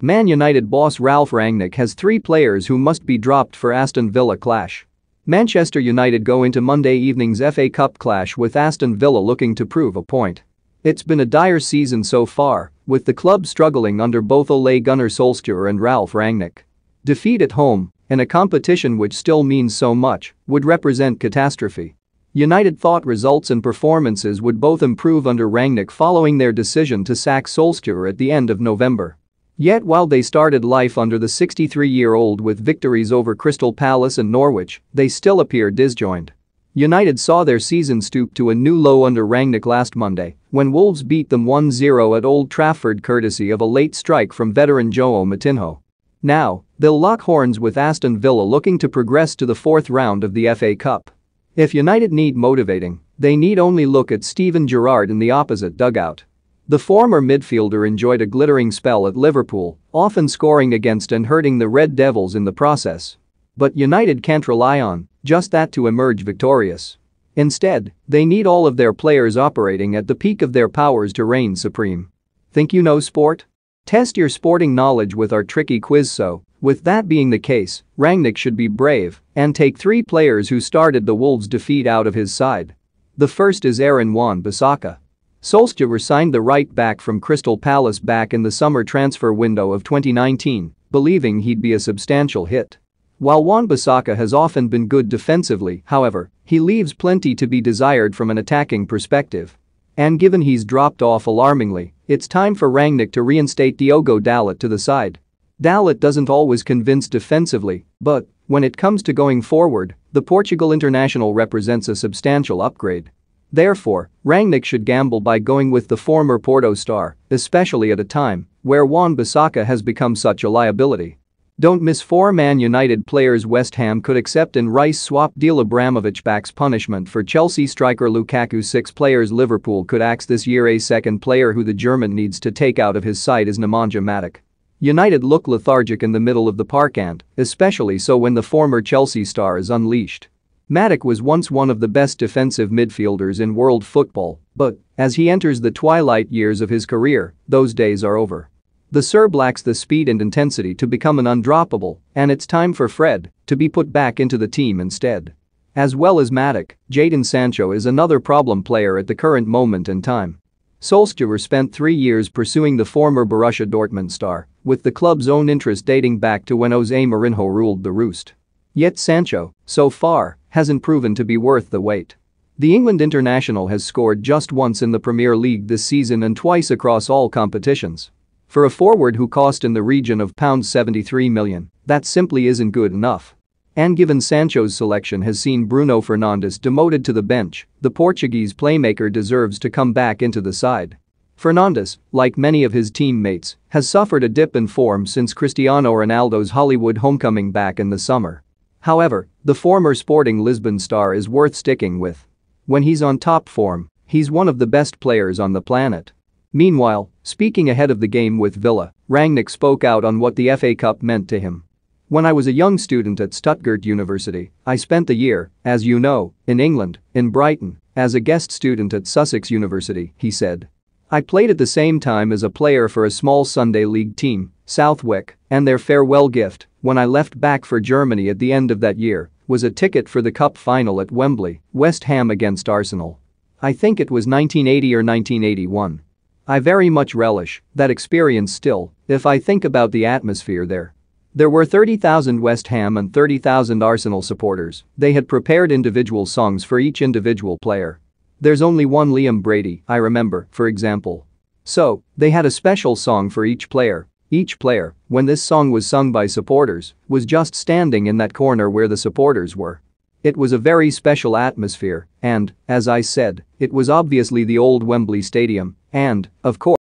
Man United boss Ralf Rangnick has 3 players who must be dropped for Aston Villa clash. Manchester United go into Monday evening's FA Cup clash with Aston Villa looking to prove a point. It's been a dire season so far, with the club struggling under both Ole Gunnar Solskjaer and Ralf Rangnick. Defeat at home, in a competition which still means so much, would represent catastrophe. United thought results and performances would both improve under Rangnick following their decision to sack Solskjaer at the end of November. Yet while they started life under the 63-year-old with victories over Crystal Palace and Norwich, they still appear disjointed. United saw their season stoop to a new low under Rangnick last Monday when Wolves beat them 1-0 at Old Trafford courtesy of a late strike from veteran João Moutinho. Now, they'll lock horns with Aston Villa looking to progress to the 4th round of the FA Cup. If United need motivating, they need only look at Steven Gerrard in the opposite dugout. The former midfielder enjoyed a glittering spell at Liverpool, often scoring against and hurting the Red Devils in the process. But United can't rely on just that to emerge victorious. Instead, they need all of their players operating at the peak of their powers to reign supreme. Think you know sport? Test your sporting knowledge with our tricky quiz. So, with that being the case, Rangnick should be brave and take 3 players who started the Wolves' defeat out of his side. The first is Aaron Wan-Bissaka. Solskjaer signed the right back from Crystal Palace back in the summer transfer window of 2019, believing he'd be a substantial hit. While Wan-Bissaka has often been good defensively, however, he leaves plenty to be desired from an attacking perspective. And given he's dropped off alarmingly, it's time for Rangnick to reinstate Diogo Dalot to the side. Dalot doesn't always convince defensively, but when it comes to going forward, the Portugal international represents a substantial upgrade. Therefore, Rangnick should gamble by going with the former Porto star, especially at a time where Wan-Bissaka has become such a liability. Don't miss 4 Man United players West Ham could accept in Rice swap deal. Abramovich backs punishment for Chelsea striker Lukaku. 6 players Liverpool could axe this year. A second player who the German needs to take out of his side is Nemanja Matic. United look lethargic in the middle of the park and, especially so when the former Chelsea star is unleashed. Matic was once one of the best defensive midfielders in world football, but as he enters the twilight years of his career, those days are over. The Serb lacks the speed and intensity to become an undroppable, and it's time for Fred to be put back into the team instead. As well as Matic, Jadon Sancho is another problem player at the current moment in time. Solskjaer spent 3 years pursuing the former Borussia Dortmund star, with the club's own interest dating back to when Jose Mourinho ruled the roost. Yet Sancho, so far, hasn't proven to be worth the wait. The England international has scored just once in the Premier League this season and twice across all competitions. For a forward who cost in the region of £73 million, that simply isn't good enough. And given Sancho's selection has seen Bruno Fernandes demoted to the bench, the Portuguese playmaker deserves to come back into the side. Fernandes, like many of his teammates, has suffered a dip in form since Cristiano Ronaldo's Hollywood homecoming back in the summer. However, the former Sporting Lisbon star is worth sticking with. When he's on top form, he's one of the best players on the planet. Meanwhile, speaking ahead of the game with Villa, Rangnick spoke out on what the FA Cup meant to him. When I was a young student at Stuttgart University, I spent the year, as you know, in England, in Brighton, as a guest student at Sussex University, he said. I played at the same time as a player for a small Sunday league team, Southwick, and their farewell gift, when I left back for Germany at the end of that year, was a ticket for the cup final at Wembley, West Ham against Arsenal. I think it was 1980 or 1981. I very much relish that experience still, if I think about the atmosphere there. There were 30,000 West Ham and 30,000 Arsenal supporters. They had prepared individual songs for each individual player. There's only one Liam Brady, I remember, for example. So, they had a special song for each player. Each player, when this song was sung by supporters, was just standing in that corner where the supporters were. It was a very special atmosphere, and, as I said, it was obviously the old Wembley Stadium, and, of course,